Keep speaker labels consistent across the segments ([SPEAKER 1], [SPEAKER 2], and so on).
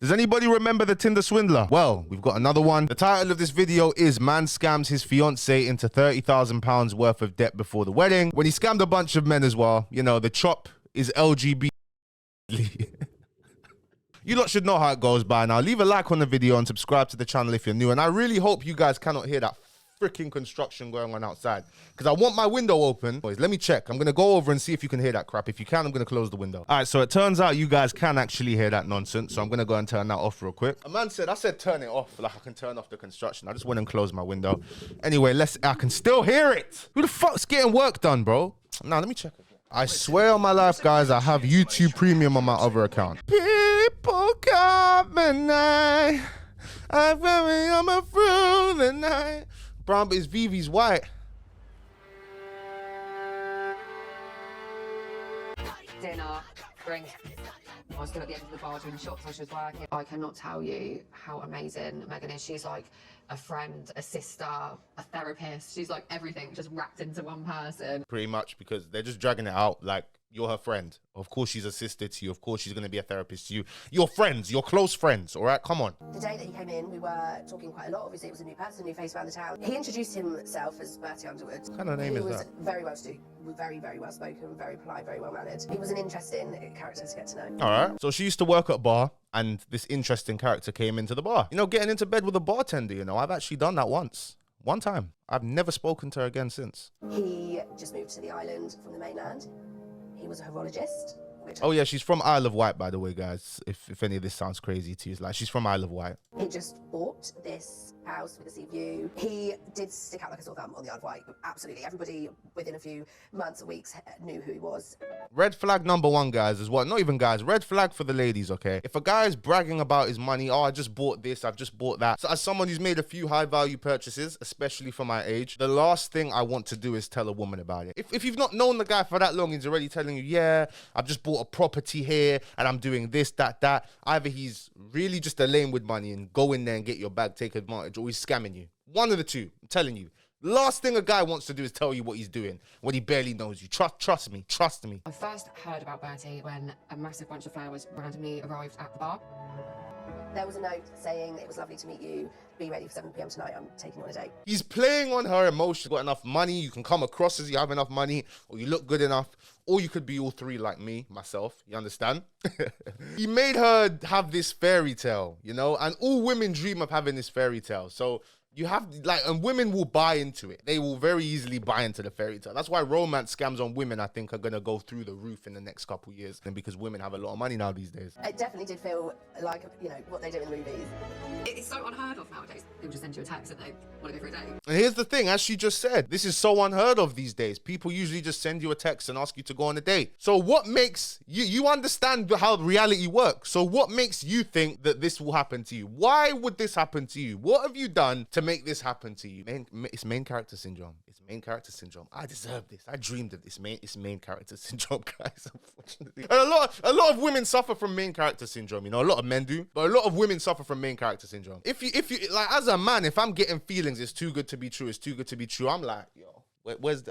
[SPEAKER 1] Does anybody remember the Tinder swindler? Well, we've got another one. The title of this video is Man Scams His Fiancée into £30,000 worth of debt before the wedding. When he scammed a bunch of men as well. You know, the chop is LGBT. You lot should know how it goes by now. Leave a like on the video and subscribe to the channel if you're new. And I really hope you guys cannot hear that freaking construction going on outside, because I want my window open. Boys, let me check. I'm going to go over and see if you can hear that crap. If you can, I'm going to close the window. All right, so it turns out you guys can actually hear that nonsense. So I'm going to go and turn that off real quick. A man said, I said turn it off, like I can turn off the construction. I just went and closed my window. Anyway, I can still hear it. Who the fuck's getting work done, bro? Now, let me check. I swear on my life, guys, I have YouTube Premium on my other account. People come and I'm a through the night. Brown, but his VV's white.
[SPEAKER 2] Dinner, drink. I was still at the end of the bar doing shots while she was working. I cannot tell you how amazing Megan is. She's like a friend, a sister, a therapist. She's like everything just wrapped into one person.
[SPEAKER 1] Pretty much, because they're just dragging it out like you're her friend. Of course she's a sister to you. Of course she's going to be a therapist to you. You're friends. You're close friends. All right, come on.
[SPEAKER 3] The day that he came in, we were talking quite a lot. Obviously, it was a new person, a new face around the town. He introduced himself as Bertie Underwood.
[SPEAKER 1] What kind of name is that?
[SPEAKER 3] He was very well to do, very, very well spoken, very polite, very well mannered. He was an interesting character to get to know.
[SPEAKER 1] All right. So she used to work at a bar, and this interesting character came into the bar. You know, getting into bed with a bartender, you know, I've actually done that once. One time. I've never spoken to her again since.
[SPEAKER 3] He just moved to the island from the mainland. He was a horologist.
[SPEAKER 1] Oh yeah, she's from Isle of Wight, by the way, guys. If any of this sounds crazy to you, it's like she's from Isle of Wight.
[SPEAKER 3] He just bought this house with a sea view. He did stick out like a sore thumb on the Isle of Wight. Absolutely, everybody within a few months or weeks knew who he was.
[SPEAKER 1] Red flag number one, guys, is what? Not even guys. Red flag for the ladies, okay? If a guy is bragging about his money, oh, I just bought this, I've just bought that. So as someone who's made a few high-value purchases, especially for my age, the last thing I want to do is tell a woman about it. If you've not known the guy for that long, he's already telling you, yeah, I've just bought a property here, and I'm doing this, that. Either he's really just a lame with money and go in there and get your bag, take advantage, or he's scamming you. One of the two, I'm telling you. Last thing a guy wants to do is tell you what he's doing when he barely knows you. Trust me.
[SPEAKER 2] I first heard about Bertie when a massive bunch of flowers randomly arrived at the bar.
[SPEAKER 3] There was a note saying, it was lovely to meet you. Be ready for 7 p.m. tonight. I'm taking you on a date.
[SPEAKER 1] He's playing on her emotions. Got enough money. You can come across as you have enough money, or you look good enough, or you could be all three like me, myself. You understand? He made her have this fairy tale, you know, and all women dream of having this fairy tale. So you have, like, and women will buy into it. They will very easily buy into the fairy tale. That's why romance scams on women, I think, are going to go through the roof in the next couple of years. And because women have a lot of money now these days.
[SPEAKER 3] It definitely did feel like, you know, what they do in the movies.
[SPEAKER 2] It's so unheard of nowadays. People just send you a text and they want to go for a date.
[SPEAKER 1] And here's the thing, as she just said, this is so unheard of these days. People usually just send you a text and ask you to go on a date. So what makes you understand how reality works. So what makes you think that this will happen to you? Why would this happen to you? What have you done to make this happen to you? It's main character syndrome. It's main character syndrome. I deserve this. I dreamed of this. It's main character syndrome, guys, unfortunately. And a lot of women suffer from main character syndrome, you know. A lot of men do, but a lot of women suffer from main character syndrome. If you like, as a man, if I'm getting feelings, it's too good to be true, it's too good to be true, I'm like, yo,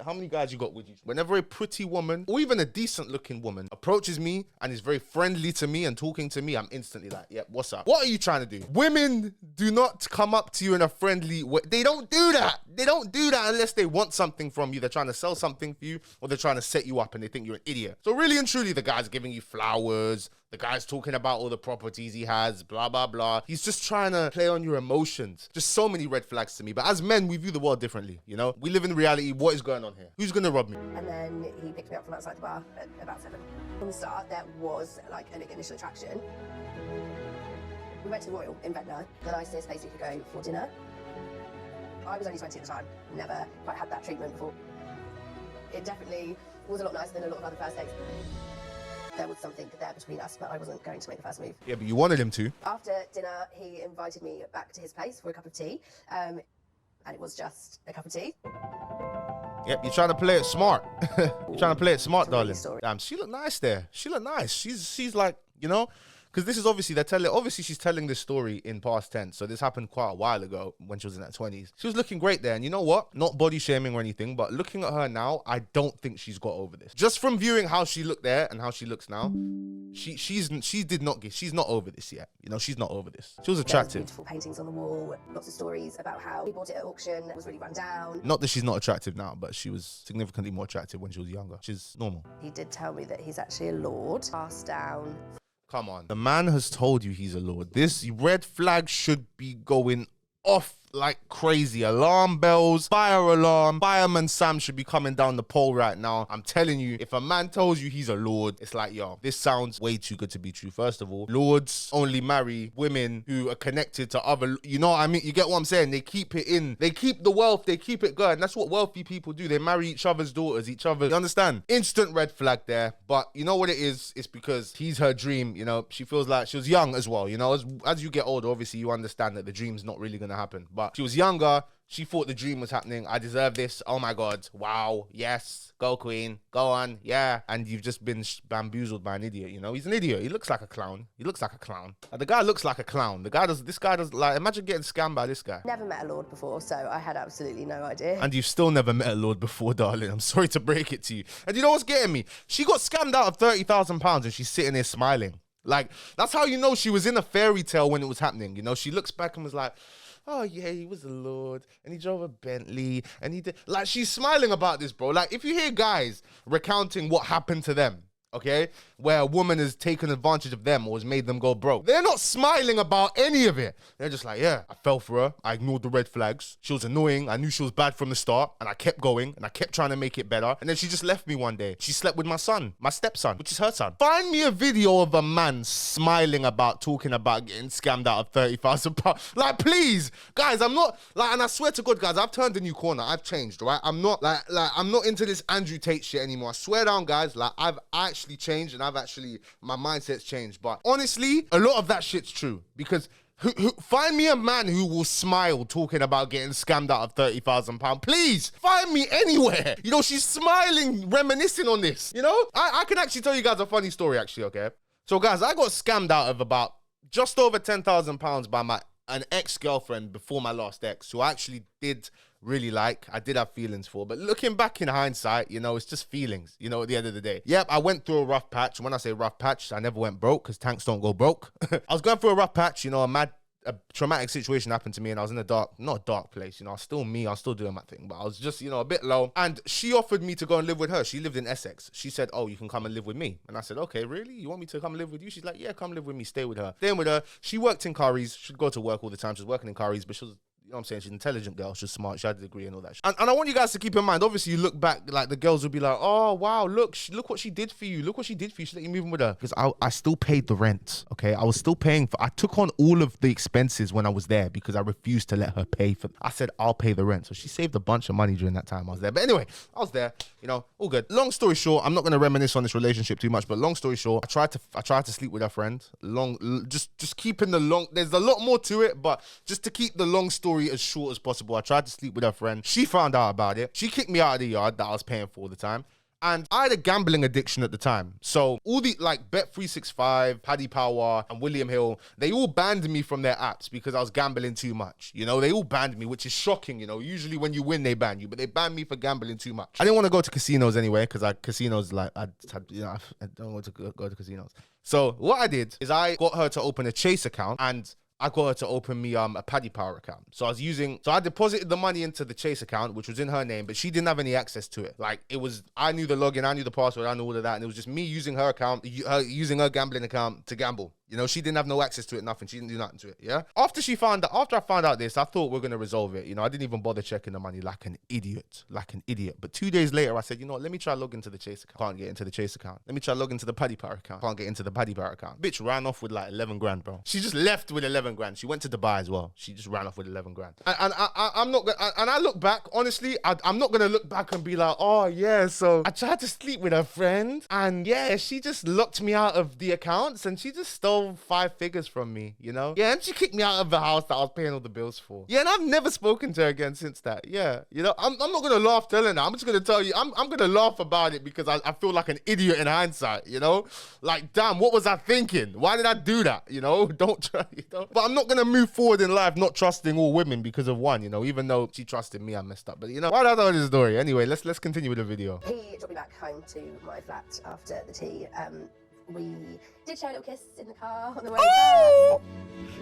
[SPEAKER 1] how many guys you got with you? Whenever a pretty woman, or even a decent looking woman, approaches me and is very friendly to me and talking to me, I'm instantly like, yeah, what's up? What are you trying to do? Women do not come up to you in a friendly way. They don't do that. They don't do that unless they want something from you. They're trying to sell something for you, or they're trying to set you up and they think you're an idiot. So really and truly, the guy's giving you flowers, the guy's talking about all the properties he has, blah, blah, blah. He's just trying to play on your emotions. Just so many red flags to me. But as men, we view the world differently, you know? We live in reality. What is going on here? Who's going to rob me?
[SPEAKER 3] And then he picked me up from outside the bar at about 7. From the start, there was like an initial attraction. We went to the Royal in Ventnor, the nicest place we could go for dinner. I was only 20 at the time, never quite had that treatment before. It definitely was a lot nicer than a lot of other first dates. There was something there between us, but I wasn't going to make the first move.
[SPEAKER 1] Yeah, but you wanted him to.
[SPEAKER 3] After dinner, he invited me back to his place for a cup of tea, and it was just a cup of tea.
[SPEAKER 1] Yep, you're trying to play it smart. You're trying to play it smart, darling. Damn, she looked nice there. She looked nice. She's like, you know, because this is obviously, obviously she's telling this story in past tense. So this happened quite a while ago when she was in her 20s. She was looking great there. And you know what? Not body shaming or anything, but looking at her now, I don't think she's got over this. Just from viewing how she looked there and how she looks now, she's not over this yet. You know, she's not over this. She was attractive.
[SPEAKER 3] Beautiful paintings on the wall, lots of stories about how he bought it at auction, it was really run down.
[SPEAKER 1] Not that she's not attractive now, but she was significantly more attractive when she was younger, which is normal.
[SPEAKER 3] He did tell me that he's actually a lord, passed down.
[SPEAKER 1] Come on. The man has told you he's a lord. This red flag should be going off like crazy. Alarm bells, fire alarm. Fireman Sam should be coming down the pole right now. I'm telling you, if a man tells you he's a lord, it's like, yo, this sounds way too good to be true. First of all, lords only marry women who are connected to other, you know what I mean? You get what I'm saying? They keep it in. They keep the wealth. They keep it good. And that's what wealthy people do. They marry each other's daughters, you understand? Instant red flag there. But you know what it is? It's because he's her dream. You know, she feels like she was young as well. You know, as you get older, obviously you understand that the dream's not really going to happen. But she was younger. She thought the dream was happening. I deserve this. Oh my God. Wow. Yes. Go queen. Go on. Yeah. And you've just been bamboozled by an idiot. You know, he's an idiot. He looks like a clown. The guy looks like a clown. This guy does like, imagine getting scammed by this guy.
[SPEAKER 3] Never met a lord before, so I had absolutely no idea.
[SPEAKER 1] And you've still never met a lord before, darling. I'm sorry to break it to you. And you know what's getting me? She got scammed out of £30,000 and she's sitting there smiling. Like, that's how you know she was in a fairy tale when it was happening. You know, she looks back and was like, oh yeah, he was a lord and he drove a Bentley and he did, like, she's smiling about this, bro. Like, if you hear guys recounting what happened to them, okay, where a woman has taken advantage of them or has made them go broke, they're not smiling about any of it. They're just like, yeah, I fell for her. I ignored the red flags. She was annoying. I knew she was bad from the start and I kept going and I kept trying to make it better. And then she just left me one day. She slept with my son, my stepson, which is her son. Find me a video of a man smiling about talking about getting scammed out of £30,000. Like, please, guys, I'm not like, and I swear to God, guys, I've turned a new corner. I've changed, right? I'm not like I'm not into this Andrew Tate shit anymore. I swear down, guys, like I've actually changed and my mindset's changed. But honestly, a lot of that shit's true because find me a man who will smile talking about getting scammed out of £30,000. Please find me anywhere. You know, she's smiling, reminiscing on this. You know, I can actually tell you guys a funny story actually, okay? So guys, I got scammed out of about just over £10,000 by an ex-girlfriend before my last ex, who I actually did really like. I did have feelings for, but looking back in hindsight, you know, it's just feelings, you know, at the end of the day. Yep, I went through a rough patch. When I say rough patch, I never went broke because Tankz don't go broke. I was going through a rough patch, you know, a traumatic situation happened to me and I was in not a dark place, you know, I was still me, I was still doing my thing, but I was just, you know, a bit low. And she offered me to go and live with her. She lived in Essex. She said, oh, you can come and live with me. And I said, okay, really? You want me to come live with you? She's like, yeah, come live with me, stay with her. Staying with her. She worked in Curry's. She'd go to work all the time. She was working in Curry's, but she was, you know what I'm saying? She's an intelligent girl. She's smart. She had a degree and all that shit. And I want you guys to keep in mind, obviously, you look back, like, the girls would be like, oh, wow, look what she did for you. Look what she did for you. She let you move in with her. Because I still paid the rent, okay? I was still paying I took on all of the expenses when I was there because I refused to let her pay for I said, I'll pay the rent. So she saved a bunch of money during that time I was there. But anyway, I was there, you know, all good. Long story short, I'm not going to reminisce on this relationship too much, but long story short, I tried to sleep with her friend. Just keeping there's a lot more to it, but just to keep the long story as short as possible, I tried to sleep with her friend. She found out about it. She kicked me out of the yard that I was paying for all the time. And I had a gambling addiction at the time. So all the, like, Bet365, Paddy Power, and William Hill, they all banned me from their apps because I was gambling too much. You know, they all banned me, which is shocking. You know, usually when you win, they ban you, but they banned me for gambling too much. I didn't want to go to casinos anyway because casinos, like, I don't want to go to casinos. So what I did is I got her to open a Chase account and I got her to open me a Paddy Power account. So I deposited the money into the Chase account, which was in her name, but she didn't have any access to it. Like, I knew the login, I knew the password, I knew all of that, and it was just me using her account, using her gambling account to gamble. You know, she didn't have no access to it, nothing. She didn't do nothing to it, yeah? After I found out this, I thought we're going to resolve it. You know, I didn't even bother checking the money like an idiot. But 2 days later, I said, you know what, let me try log into the Chase account. Can't get into the Chase account. Let me try log into the Paddy Power account. Can't get into the Paddy Power account. Bitch ran off with like 11 grand, bro. She just left with 11 grand. She went to Dubai as well. She just ran off with 11 grand. And I'm not gonna, and I look back, honestly, I'm not going to look back and be like, oh yeah, so I tried to sleep with her friend and yeah, she just locked me out of the accounts and she just stole stole 5 figures from me, you know? Yeah, and she kicked me out of the house that I was paying all the bills for. Yeah, and I've never spoken to her again since that. Yeah, you know, I'm not gonna laugh telling her. I'm just gonna tell you, I'm gonna laugh about it because I feel like an idiot in hindsight, you know? Like, damn, what was I thinking? Why did I do that? You know, don't try, you know? But I'm not gonna move forward in life not trusting all women because of one, you know, even though she trusted me, I messed up. But you know, why did I tell this story? Anyway, let's continue with the video.
[SPEAKER 3] He dropped me back home to my flat after the tea. We did share a little kiss in the car on the way
[SPEAKER 1] Oh!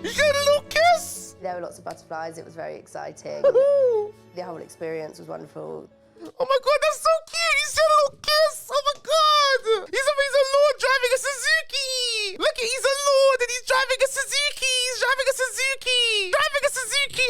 [SPEAKER 1] You shared a little kiss!
[SPEAKER 3] back. There were lots of butterflies. It was very exciting. The whole experience was wonderful.
[SPEAKER 1] Oh my god, that's so cute! You shared a little kiss! Oh my god! He's a lord driving a Suzuki! Look, he's a lord and he's driving a Suzuki! He's driving a Suzuki! Driving a Suzuki!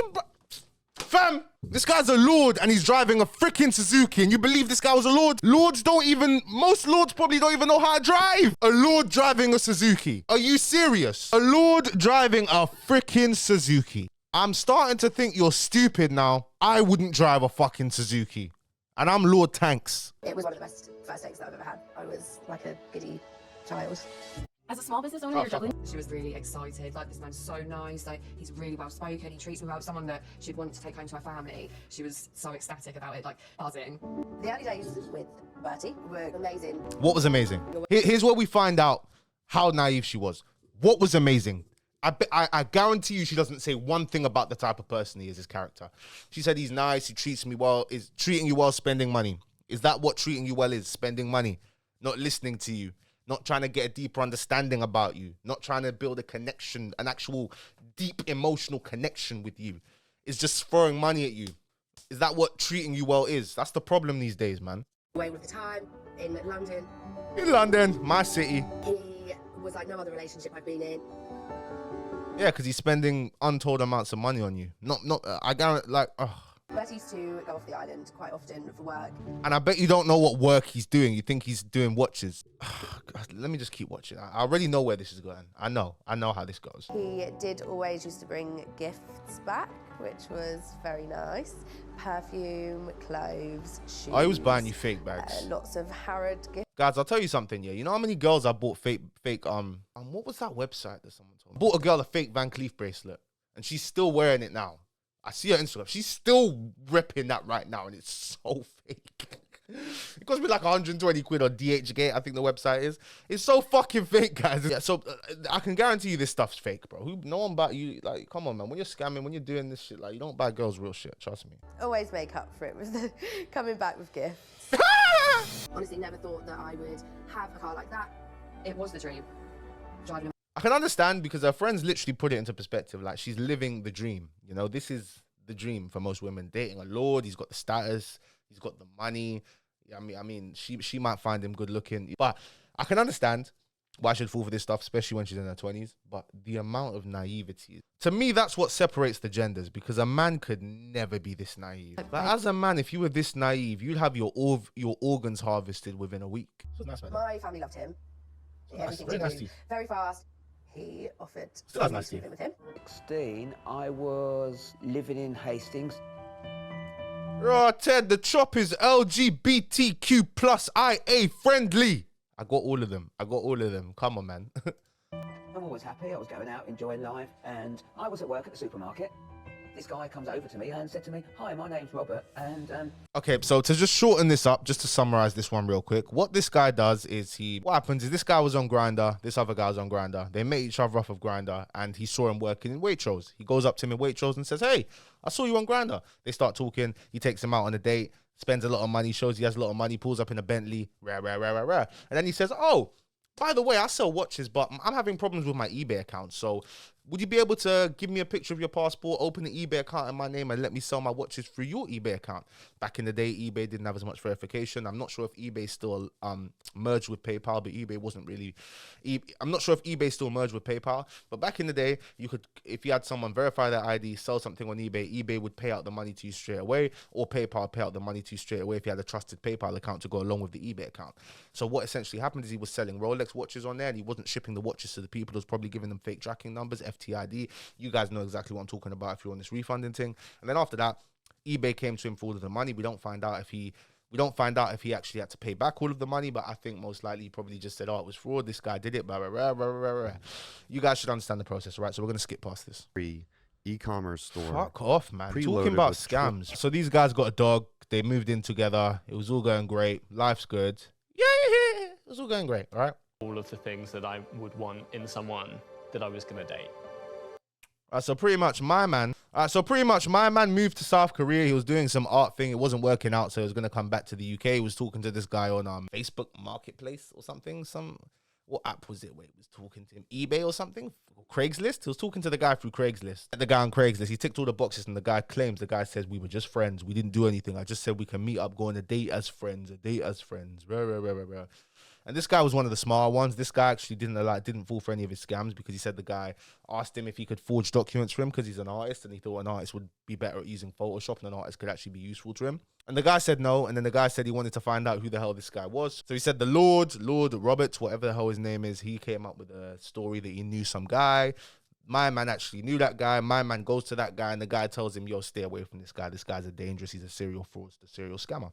[SPEAKER 1] Fam, this guy's a lord and he's driving a freaking Suzuki, and you believe this guy was a lord? Most lords probably don't even know how to drive. A lord driving a Suzuki. Are you serious? A lord driving a freaking Suzuki. I'm starting to think you're stupid now. I wouldn't drive a fucking Suzuki. And I'm Lord Tankz.
[SPEAKER 3] It was one of the best first dates that I've ever had. I was like a giddy child.
[SPEAKER 2] As a small business owner, you're juggling. She was really excited. Like, this man's so nice. Like, he's really well spoken. He treats me well. Someone that she'd want to take home to her family. She was so ecstatic about it, like buzzing.
[SPEAKER 3] The early days with Bertie were amazing.
[SPEAKER 1] What was amazing? Here's where we find out how naive she was. What was amazing? I guarantee you she doesn't say one thing about the type of person he is, his character. She said he's nice, he treats me well, is treating you well, spending money. Is that what treating you well is? Spending money, not listening to you, not trying to get a deeper understanding about you, not trying to build a connection, an actual deep emotional connection with you. It's just throwing money at you. Is that what treating you well is? That's the problem these days, man.
[SPEAKER 3] Away with the time in London.
[SPEAKER 1] In London, my city.
[SPEAKER 3] He was like no other relationship I've been in.
[SPEAKER 1] Yeah, because he's spending untold amounts of money on you. I guarantee, like,
[SPEAKER 3] Bertie used to go off the island quite often for work.
[SPEAKER 1] And I bet you don't know what work he's doing. You think he's doing watches. God, let me just keep watching. I already know where this is going. I know how this goes.
[SPEAKER 3] He did always used to bring gifts back, which was very nice. Perfume, clothes, shoes.
[SPEAKER 1] I was buying you fake bags.
[SPEAKER 3] Lots of Harrod gifts.
[SPEAKER 1] Guys, I'll tell you something, yeah. You know how many girls I bought fake, what was that website that someone told me? Bought a girl a fake Van Cleef bracelet, and she's still wearing it now. I see her Instagram. She's still ripping that right now, and it's so fake. It cost me like 120 quid on DHgate, I think the website is. It's so fucking fake, guys. Yeah, so I can guarantee you this stuff's fake, bro. No one buy you, like, come on, man. When you're scamming, when you're doing this shit, like, you don't buy girls real shit, trust me.
[SPEAKER 3] Always make up for it with coming back with gifts. Honestly, never thought that I would have a car like that.
[SPEAKER 2] It was the dream. Driving.
[SPEAKER 1] I can understand because her friends literally put it into perspective. Like, she's living the dream. You know, this is the dream for most women. Dating a lord, he's got the status, he's got the money. I mean, she might find him good looking. But I can understand why she'd fall for this stuff, especially when she's in her 20s. But the amount of naivety, to me, that's what separates the genders, because a man could never be this naive. Like, as a man, if you were this naive, you'd have your organs harvested within a week. So that's
[SPEAKER 3] my family loved him. Everything he did very fast. He offered to move in with him.
[SPEAKER 4] 16, I was living in Hastings.
[SPEAKER 1] Oh, Ted, the chop is LGBTQ plus IA friendly. I got all of them. Come on, man.
[SPEAKER 4] I'm always happy. I was going out, enjoying life, and I was at work at the supermarket. This guy comes over to me and said to me, "Hi, my name's Robert," and
[SPEAKER 1] Okay, so to just shorten this up, just to summarize this one real quick, what this guy does is what happens is this guy was on Grindr, this other guy was on Grindr. They met each other off of Grindr, and he saw him working in Waitrose. He goes up to him in Waitrose and says, "Hey, I saw you on Grindr." They start talking. He takes him out on a date, spends a lot of money, shows he has a lot of money, pulls up in a Bentley, and then he says, "Oh, by the way, I sell watches, but I'm having problems with my eBay account. So would you be able to give me a picture of your passport, open an eBay account in my name, and let me sell my watches through your eBay account?" Back in the day, eBay didn't have as much verification. I'm not sure if eBay still merged with PayPal, but eBay wasn't really... I'm not sure if eBay still merged with PayPal, but back in the day, you could, if you had someone verify their ID, sell something on eBay, eBay would pay out the money to you straight away, or PayPal would pay out the money to you straight away if you had a trusted PayPal account to go along with the eBay account. So what essentially happened is he was selling Rolex watches on there, and he wasn't shipping the watches to the people. He was probably giving them fake tracking numbers, FTID. You guys know exactly what I'm talking about if you're on this refunding thing. And then after that, eBay came to him for all of the money. We don't find out if he We don't find out if he actually had to pay back all of the money, but I think most likely he probably just said, oh, it was fraud. This guy did it. Blah, blah, blah, blah, blah, blah. You guys should understand the process, all right? So we're going to skip past this.
[SPEAKER 5] E-commerce store.
[SPEAKER 1] Fuck off, man.
[SPEAKER 5] Preloaded
[SPEAKER 1] Talking about
[SPEAKER 5] with
[SPEAKER 1] scams. So these guys got a dog. They moved in together. It was all going great. Life's good. Yeah. It was all going great, all right?
[SPEAKER 6] All of the things that I would want in someone that I was going to date.
[SPEAKER 1] So pretty much my man moved to South Korea. He was doing some art thing. It wasn't working out, so he was going to come back to the UK. He was talking to this guy on Facebook Marketplace or something. What app was it where he was talking to him? eBay or something? Craigslist? He was talking to the guy through Craigslist. The guy on Craigslist, he ticked all the boxes, and the guy says, we were just friends. We didn't do anything. I just said we can meet up, go on a date as friends. Rah. And this guy was one of the smarter ones. This guy actually didn't fall for any of his scams, because he said the guy asked him if he could forge documents for him because he's an artist, and he thought an artist would be better at using Photoshop and an artist could actually be useful to him. And the guy said no, and then the guy said he wanted to find out who the hell this guy was. So he said the Lord Roberts, whatever the hell his name is, he came up with a story that he knew some guy. My man actually knew that guy. My man goes to that guy, and the guy tells him, yo, stay away from this guy. This guy's he's a serial fraudster, serial scammer.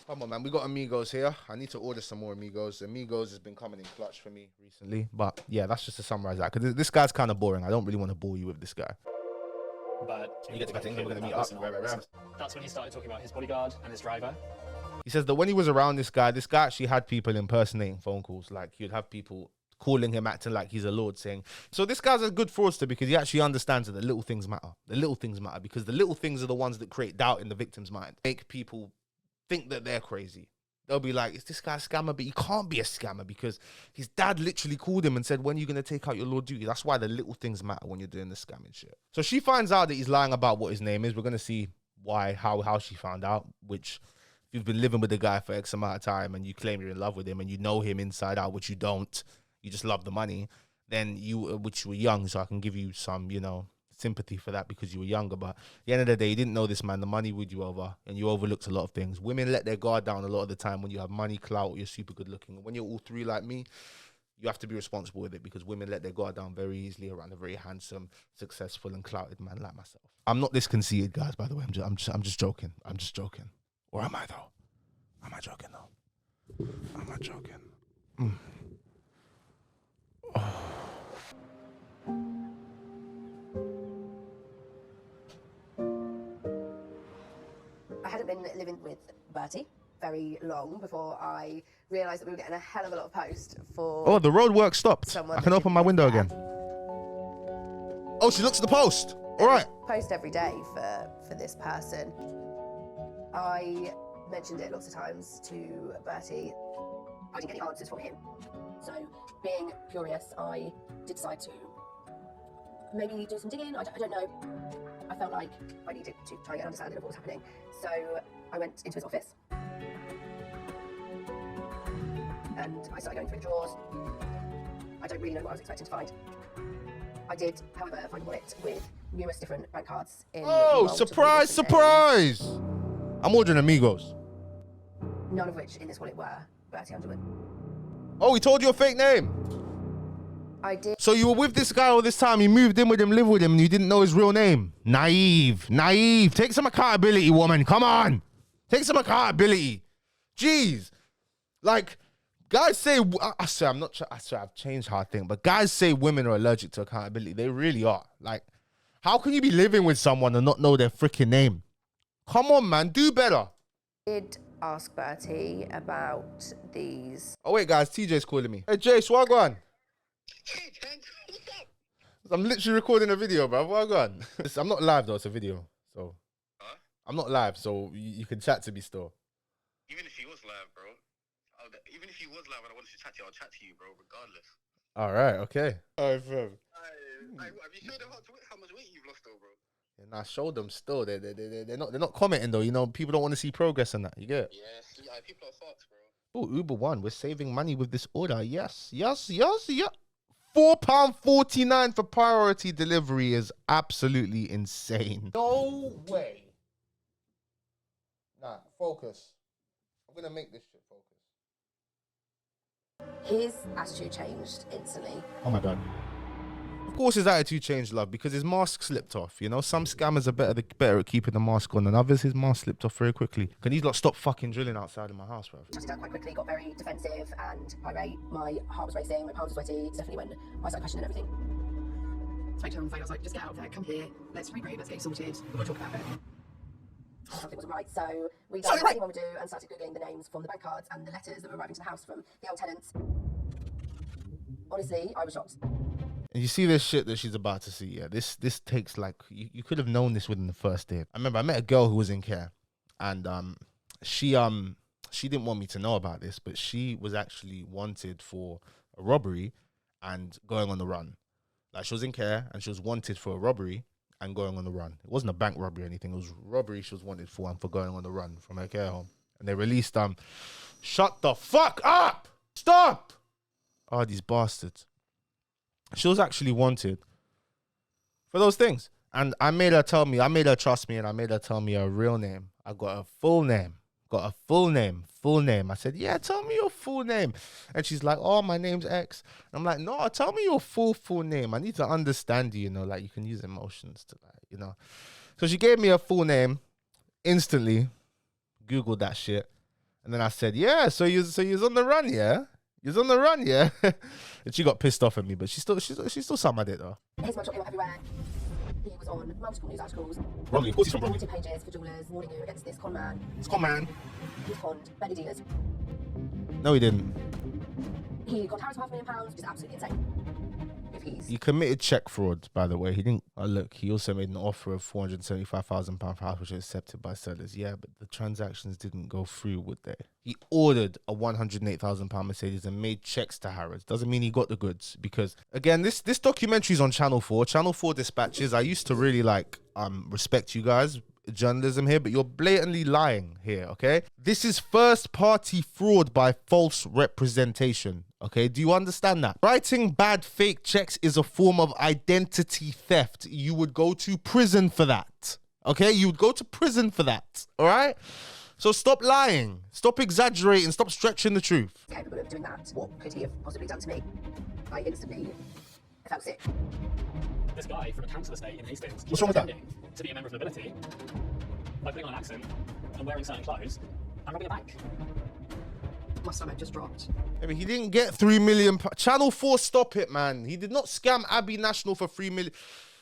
[SPEAKER 1] Come on, man. We got Amigos here. I need to order some more Amigos. Amigos has been coming in clutch for me recently. But yeah, that's just to summarize that. Because this guy's kind of boring. I don't really want to bore you with this guy.
[SPEAKER 6] But
[SPEAKER 1] You get to We're going to meet up.
[SPEAKER 6] That's when he started talking about his bodyguard and his driver.
[SPEAKER 1] He says that when he was around this guy actually had people impersonating phone calls. Like, he'd have people calling him, acting like he's a lord, saying, so this guy's a good fraudster because he actually understands that the little things matter. The little things matter because the little things are the ones that create doubt in the victim's mind. Make people think that they're crazy. They'll be like, is this guy a scammer? But he can't be a scammer because his dad literally called him and said, when are you going to take out your law duty? That's why the little things matter when you're doing the scamming shit. So she finds out that he's lying about what his name is. We're going to see how she found out, which if you've been living with the guy for X amount of time and you claim you're in love with him and you know him inside out, which you don't, you just love the money, then which you were young, so I can give you some, sympathy for that because you were younger. But at the end of the day, you didn't know this man. The money would you over, and you overlooked a lot of things. Women let their guard down a lot of the time when you have money, clout, you're super good looking. And when you're all three like me, you have to be responsible with it because women let their guard down very easily around a very handsome, successful, and clouted man like myself. I'm not this conceited, guys. By the way, I'm just joking. I'm just joking. Or am I though? Am I joking though? Am I joking?
[SPEAKER 3] I hadn't been living with Bertie very long before I realised that we were getting a hell of a lot of post for...
[SPEAKER 1] Oh, the road work stopped.
[SPEAKER 3] Someone
[SPEAKER 1] I can
[SPEAKER 3] that
[SPEAKER 1] open my
[SPEAKER 3] didn't
[SPEAKER 1] window
[SPEAKER 3] care.
[SPEAKER 1] again. Oh, she looks at the post. All right.
[SPEAKER 3] Post every day for this person. I mentioned it lots of times to Bertie. I didn't get any answers from him. So, being curious, I did decide to maybe do some digging. I don't know. I felt like I needed to try and get an understanding of what was happening. So I went into his office and I started going through the drawers. I don't really know what I was expecting to find. I did, however, find a wallet with numerous different bank cards in
[SPEAKER 1] Oh,
[SPEAKER 3] multiple
[SPEAKER 1] surprise,
[SPEAKER 3] different
[SPEAKER 1] surprise! I'm ordering Amigos.
[SPEAKER 3] names, none of which in this wallet were Bertie Underwood.
[SPEAKER 1] Oh, he told you a fake name.
[SPEAKER 3] I did.
[SPEAKER 1] So you were with this guy all this time, you moved in with him, lived with him, and you didn't know his real name. Naive. Take some accountability, woman. Come on. Take some accountability. Jeez. Like, guys say, I swear I've changed how I think, but guys say women are allergic to accountability. They really are. Like, how can you be living with someone and not know their freaking name? Come on, man. Do better.
[SPEAKER 3] Did ask Bertie about these.
[SPEAKER 1] Oh, wait, guys. TJ's calling me. Hey, Jay, swagwan.
[SPEAKER 7] Hey, Tankz, what's up?
[SPEAKER 1] I'm literally recording a video, bro. Swagwan. I'm not live, though. It's a video. So,
[SPEAKER 7] Huh?
[SPEAKER 1] I'm not live, so you can chat to me still.
[SPEAKER 7] Even if he was live, bro. Even if he was live and I wanted to chat to you, I'll chat to you, bro, regardless.
[SPEAKER 1] All right, okay. All right, fam.
[SPEAKER 7] Have you showed them how much weight you've lost, though, bro?
[SPEAKER 1] And I showed them still. They're not commenting though. You know, people don't want to see progress in that. You get it?
[SPEAKER 7] Yes, people are fucked, bro.
[SPEAKER 1] Oh, Uber One, we're saving money with this order. Yes. £4.49 for priority delivery is absolutely insane. No way. Nah, focus. I'm gonna make this shit focus.
[SPEAKER 3] His attitude changed instantly.
[SPEAKER 1] Oh my god. Of course, his attitude changed, love, because his mask slipped off. You know, some scammers are better at keeping the mask on than others. His mask slipped off very quickly. Can you lot stop fucking drilling outside of my house, bro?
[SPEAKER 3] Shut it down quite quickly, got very defensive and irate. My heart was racing, my palms were sweaty. It's definitely when I started questioning everything.
[SPEAKER 2] Spoke to her on the phone, I was like, just get out of there, come here, let's regroup, let's get it sorted, we'll talk about it.
[SPEAKER 3] Something wasn't right, so we done what anyone would do and started googling the names from the bank cards and the letters that were arriving to the house from the old tenants. Honestly, I was shocked.
[SPEAKER 1] And you see this shit that she's about to see, yeah? This takes like, you could have known this within the first day. I remember I met a girl who was in care, and she didn't want me to know about this, but she was actually wanted for a robbery and going on the run. Like, she was in care and she was wanted for a robbery and going on the run. It wasn't a bank robbery or anything. It was robbery she was wanted for and for going on the run from her care home. And they released, shut the fuck up! Stop! Oh, these bastards. She was actually wanted for those things. And I made her trust me, and I made her tell me her real name. I got a full name. Full name. I said, yeah, tell me your full name. And she's like, oh, my name's X. I'm like, no, tell me your full name. I need to understand you, you know, like you can use emotions to like, you know. So she gave me her full name instantly, Googled that shit. And then I said, yeah, so you're on the run, yeah? You're on the run, yeah? And she got pissed off at me, but she still sucked my dick though.
[SPEAKER 3] His mugshot came up everywhere. He was on multiple news articles.
[SPEAKER 1] Bromley, of course he's from Bromley.
[SPEAKER 3] Pages for jewelers warning you against this con man.
[SPEAKER 1] It's con man.
[SPEAKER 3] He's conned many dealers.
[SPEAKER 1] No, he didn't.
[SPEAKER 3] He got Harris £500,000, which is absolutely insane. If he's
[SPEAKER 1] He committed check fraud, by the way. He didn't. Look, he also made an offer of £475,000 for house, which was accepted by sellers. Yeah, but the transactions didn't go through, would they? He ordered a £108,000 Mercedes and made checks to Harrods. Doesn't mean he got the goods, because again, this documentary is on Channel 4. Channel 4 Dispatches. I used to really respect you guys, journalism here, but you're blatantly lying here. Okay, this is first party fraud by false representation. Okay, do you understand that? Writing bad fake checks is a form of identity theft. You would go to prison for that. Okay, you would go to prison for that. All right, so stop lying, stop exaggerating, stop stretching the truth.
[SPEAKER 3] capable of doing that, what could he have possibly done to me? I instantly felt sick.
[SPEAKER 6] This guy from a council estate in Hastings,
[SPEAKER 1] What's wrong with that?
[SPEAKER 6] pretending to be a member of nobility by putting on an accent and wearing certain clothes and robbing a bank.
[SPEAKER 2] My stomach just dropped.
[SPEAKER 1] I mean, he didn't get 3 million. Channel 4, stop it, man. He did not scam Abbey National for 3 million.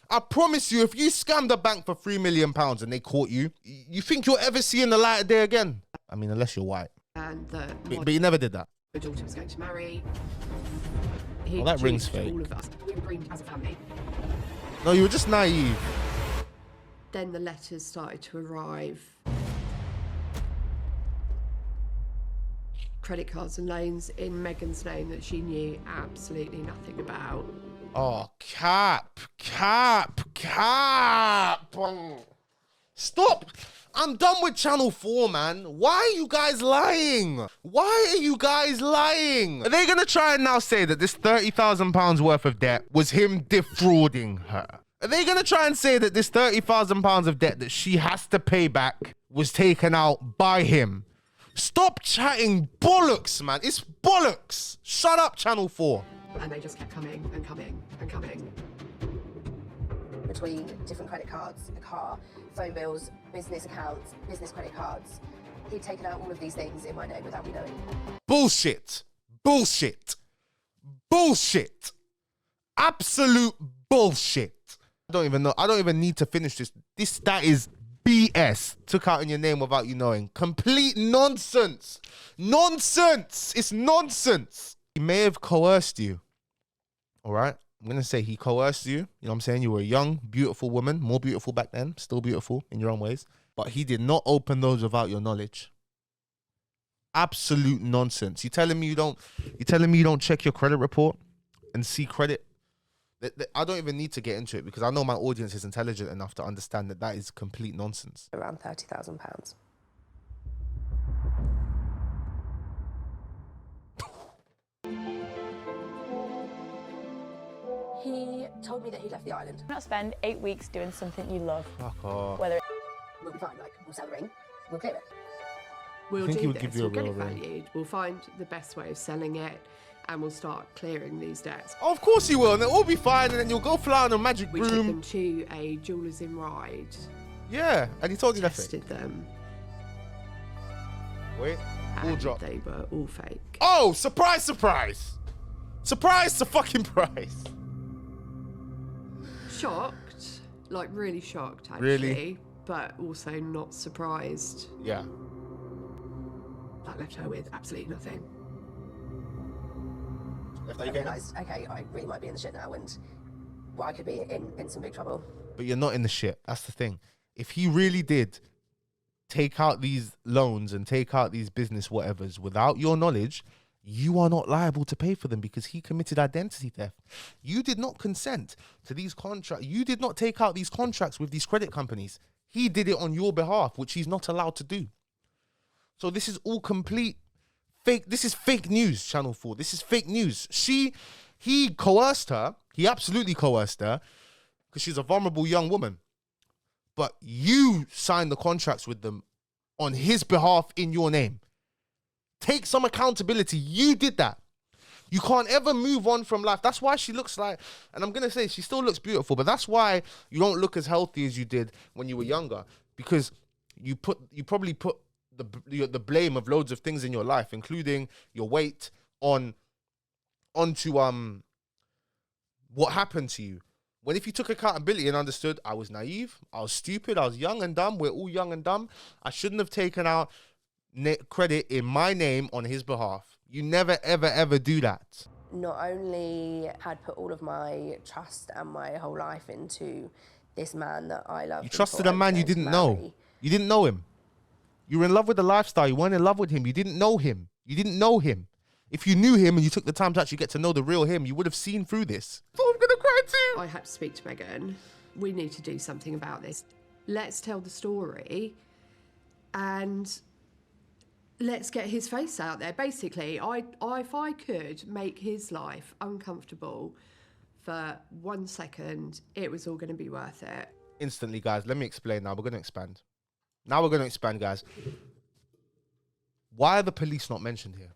[SPEAKER 1] I promise you, if you scammed a bank for £3 million and they caught you, you think you'll ever see in the light of day again? I mean, unless you're white.
[SPEAKER 2] And that
[SPEAKER 1] But he never did that.
[SPEAKER 2] my daughter was going to marry. He
[SPEAKER 1] Well, that rings
[SPEAKER 2] introduced
[SPEAKER 1] fake.
[SPEAKER 2] all of us. We were groomed as a family.
[SPEAKER 1] No, you were just naive.
[SPEAKER 2] Then the letters started to arrive. Credit cards and loans in Megan's name that she knew absolutely nothing about.
[SPEAKER 1] Oh, cap. Stop. I'm done with Channel 4, man. Why are you guys lying? Are they going to try and now say that this £30,000 worth of debt was him defrauding her? Are they going to try and say that this £30,000 of debt that she has to pay back was taken out by him? Stop chatting bollocks, man. It's bollocks. Shut up, Channel 4.
[SPEAKER 2] And they just kept coming and coming and coming.
[SPEAKER 3] Between different credit cards, a car, phone bills, business accounts, business credit cards. He'd taken out all of these things in my name without me knowing.
[SPEAKER 1] Bullshit. Absolute bullshit. I don't even know. I don't even need to finish this. That is BS. Took out in your name without you knowing. Complete nonsense. It's nonsense. He may have coerced you. All right? I'm going to say he coerced you. You know what I'm saying? You were a young, beautiful woman. More beautiful back then. Still beautiful in your own ways. But he did not open those without your knowledge. Absolute nonsense. You telling me you don't check your credit report and see credit? I don't even need to get into it because I know my audience is intelligent enough to understand that that is complete nonsense.
[SPEAKER 3] Around £30,000. He told me that he left the island.
[SPEAKER 8] Why not spend 8 weeks doing something you love?
[SPEAKER 1] Fuck off.
[SPEAKER 8] Whether
[SPEAKER 3] We'll be fine, like, we'll sell the ring, we'll clear it.
[SPEAKER 2] We'll
[SPEAKER 1] think he
[SPEAKER 2] do
[SPEAKER 1] would
[SPEAKER 2] this.
[SPEAKER 1] give you a
[SPEAKER 2] We'll get
[SPEAKER 1] real
[SPEAKER 2] it
[SPEAKER 1] ring.
[SPEAKER 2] valued. We'll find the best way of selling it.
[SPEAKER 9] and we'll start clearing these debts.
[SPEAKER 1] Of course you will, and it'll all be fine, and then you'll go fly on a magic
[SPEAKER 9] We took
[SPEAKER 1] broom.
[SPEAKER 9] them to a jewellers in Ride,
[SPEAKER 1] Yeah, and he told you that fake.
[SPEAKER 9] tested them,
[SPEAKER 1] Wait, all
[SPEAKER 9] and
[SPEAKER 1] drop.
[SPEAKER 9] they were all fake.
[SPEAKER 1] Oh, surprise, surprise. Surprise to fucking prize.
[SPEAKER 9] Shocked, like really shocked actually,
[SPEAKER 1] Really?
[SPEAKER 9] but also not surprised.
[SPEAKER 1] Yeah.
[SPEAKER 9] That left her with absolutely nothing.
[SPEAKER 3] I realised, okay, I really might be in the shit now, and well, I could be in some big trouble.
[SPEAKER 1] But you're not in the shit. That's the thing. If he really did take out these loans and take out these business whatevers without your knowledge, you are not liable to pay for them because he committed identity theft. You did not consent to these contracts. You did not take out these contracts with these credit companies. He did it on your behalf, which he's not allowed to do. So this is all complete fake. This is fake news, Channel 4. This is fake news. He coerced her. He absolutely coerced her because she's a vulnerable young woman. But you signed the contracts with them on his behalf in your name. Take some accountability. You did that. You can't ever move on from life. That's why she looks like, and I'm going to say she still looks beautiful, but that's why you don't look as healthy as you did when you were younger, because you probably put the blame of loads of things in your life, including your weight, onto what happened to you. When if you took accountability and understood, I was naive, I was stupid, I was young and dumb, we're all young and dumb, I shouldn't have taken out credit in my name on his behalf. You never, ever, ever do that.
[SPEAKER 3] Not only had put all of my trust and my whole life into this man that I loved.
[SPEAKER 1] You trusted a man you didn't know. You didn't know him. You were in love with the lifestyle. You weren't in love with him. You didn't know him. You didn't know him. If you knew him and you took the time to actually get to know the real him, you would have seen through this. So I'm gonna cry too.
[SPEAKER 9] I had to speak to Megan. We need to do something about this. Let's tell the story and let's get his face out there. Basically, if I could make his life uncomfortable for 1 second, it was all going to be worth it.
[SPEAKER 1] Instantly, guys, let me explain now. We're going to expand. Now we're going to expand, guys. Why are the police not mentioned here?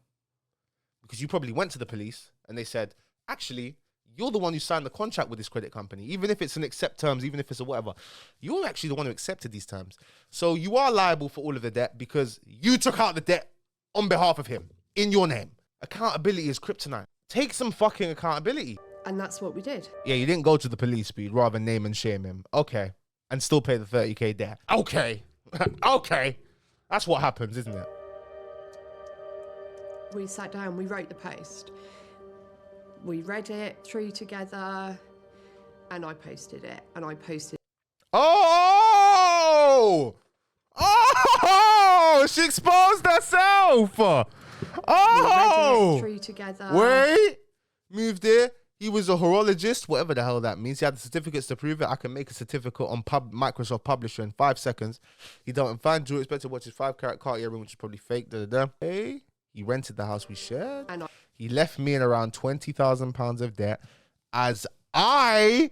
[SPEAKER 1] Because you probably went to the police and they said, actually, you're the one who signed the contract with this credit company. Even if it's an accept terms, even if it's a whatever, you're actually the one who accepted these terms. So you are liable for all of the debt because you took out the debt on behalf of him in your name. Accountability is kryptonite. Take some fucking accountability.
[SPEAKER 9] And that's what we did.
[SPEAKER 1] Yeah, you didn't go to the police, but you'd rather name and shame him. Okay. And still pay the 30k debt. Okay. Okay. That's what happens, isn't it?
[SPEAKER 9] We sat down, we wrote the post. We read it through together and I posted it. And I posted.
[SPEAKER 1] Oh! Oh! She exposed herself! Oh!
[SPEAKER 9] We read it through together.
[SPEAKER 1] Wait! Moved it. He was a horologist, whatever the hell that means. He had the certificates to prove it. I can make a certificate on Microsoft Publisher in 5 seconds. He don't find Drew expected to watch his 5-carat Cartier ring, which is probably fake. Hey, he rented the house we shared.
[SPEAKER 9] And
[SPEAKER 1] He left me in around £20,000 of debt. As I,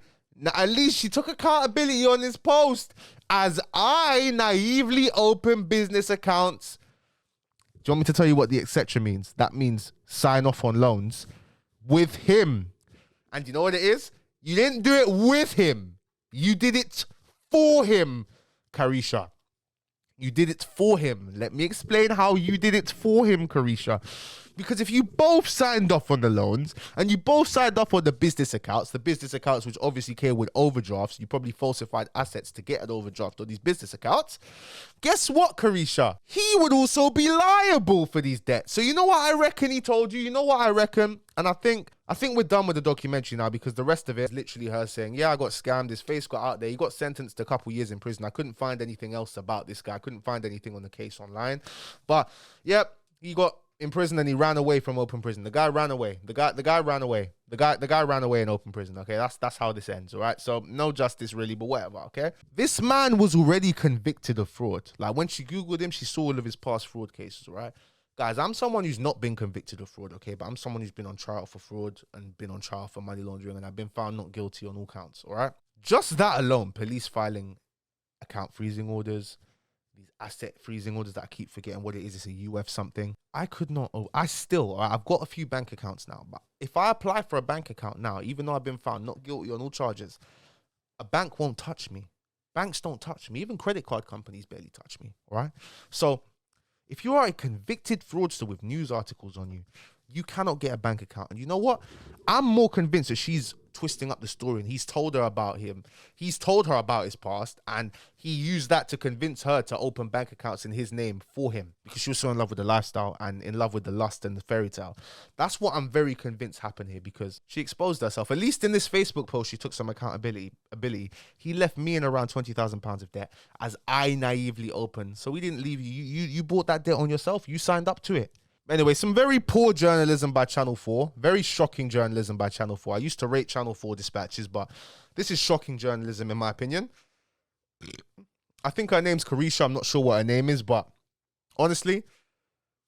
[SPEAKER 1] at least she took accountability on this post. As I naively opened business accounts. Do you want me to tell you what the etc means? That means sign off on loans with him. And you know what it is? You didn't do it with him. You did it for him, Carisha. You did it for him. Let me explain how you did it for him, Carisha. Because if you both signed off on the loans and you both signed off on the business accounts which obviously came with overdrafts, you probably falsified assets to get an overdraft on these business accounts. Guess what, Carisha? He would also be liable for these debts. So you know what I reckon he told you? You know what I reckon? And I think we're done with the documentary now because the rest of it is literally her saying, yeah, I got scammed. His face got out there. He got sentenced to a couple years in prison. I couldn't find anything else about this guy. I couldn't find anything on the case online. But, yep, he got in prison and he ran away from open prison. The guy ran away. The guy ran away. The guy ran away in open prison. Okay, that's how this ends. All right. So no justice really, but whatever. Okay. This man was already convicted of fraud. Like when she googled him, she saw all of his past fraud cases. All right, guys. I'm someone who's not been convicted of fraud. Okay, but I'm someone who's been on trial for fraud and been on trial for money laundering, and I've been found not guilty on all counts. All right. Just that alone, police filing account freezing orders, these asset freezing orders that I keep forgetting what it is. It's a UF something. I could not, I've got a few bank accounts now, but if I apply for a bank account now, even though I've been found not guilty on all charges, a bank won't touch me. Banks don't touch me. Even credit card companies barely touch me, all right? So if you are a convicted fraudster with news articles on you, you cannot get a bank account. And you know what? I'm more convinced that she's twisting up the story and he's told her about him. He's told her about his past and he used that to convince her to open bank accounts in his name for him because she was so in love with the lifestyle and in love with the lust and the fairy tale. That's what I'm very convinced happened here because she exposed herself. At least in this Facebook post, she took some accountability. He left me in around £20,000 of debt as I naively opened. So we didn't leave you. You bought that debt on yourself. You signed up to it. Anyway, some very poor journalism by Channel 4. Very shocking journalism by Channel 4. I used to rate Channel 4 dispatches, but this is shocking journalism in my opinion. I think her name's Carisha. I'm not sure what her name is, but honestly,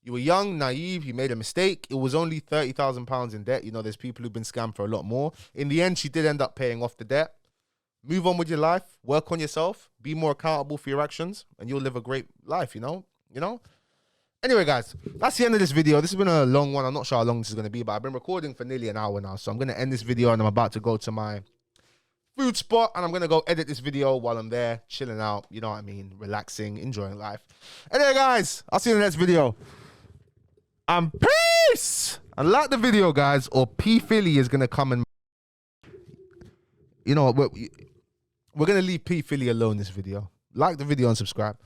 [SPEAKER 1] you were young, naive, you made a mistake. It was only £30,000 in debt. You know, there's people who've been scammed for a lot more. In the end, she did end up paying off the debt. Move on with your life. Work on yourself. Be more accountable for your actions, and you'll live a great life, you know? Anyway, guys, that's the end of this video. This has been a long one. I'm not sure how long this is going to be, but I've been recording for nearly an hour now. So I'm going to end this video and I'm about to go to my food spot and I'm going to go edit this video while I'm there, chilling out, you know what I mean, relaxing, enjoying life. Anyway, guys, I'll see you in the next video. And peace! And like the video, guys, or P. Philly is going to come and... You know what? We're going to leave P. Philly alone this video. Like the video and subscribe.